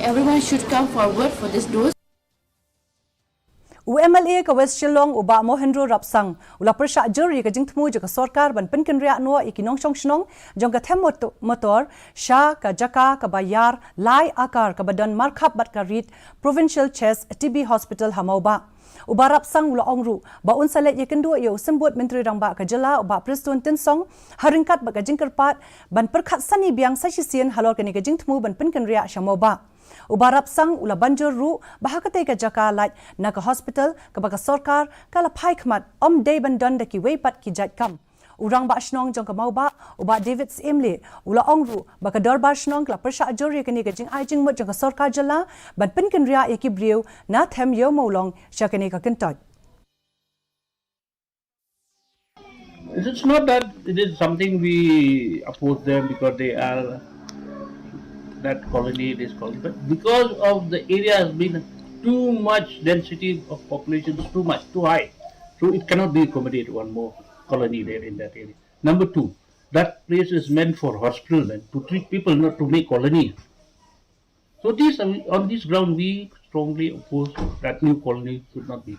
everyone should come forward for this dose. UMLA ka West Shillong uba Mohendro Rapsang ula Pyrshah jury ka Jingthmu ka Sorkar ban Pynkynriah no Nongshong Shnong jong ka them motor sha ka jaka ka bayar lai akar ka badan markhap bat ka rit provincial chest TB hospital hamauba uba Rapsang ula ongru ba unsalet yekendu yo sembut menteri rangba ka jela uba Preston Tinsong haringkat ba ka jingkerpat ban perkhat sani biang sasisian halor ka ni ka Jingthmu ban Pynkynriah shamauba ubarap sang ula banjur ru bahakate ka jaka lait na ka hospital ka baka Sorkar kala phai khmat om day bandan da ki weipat ki jat kam urang ba Shnong jong ka mauba uba David's Imle ula ongru baka dorbar Shnong kala Pyrshah jori ka ni ka jing ai jing mot jong ka Sorkar jala ban Pynkynriah ki briu na them yo molong shakani ka kentot. It's not that it is something we oppose them because they are that colony, this colony, but because of the area has been too much density of population, too much, too high, so it cannot be accommodated one more colony there in that area. Number two, that place is meant for hospital then to treat people, not to make colonies. So this on this ground we strongly oppose that new colony should not be.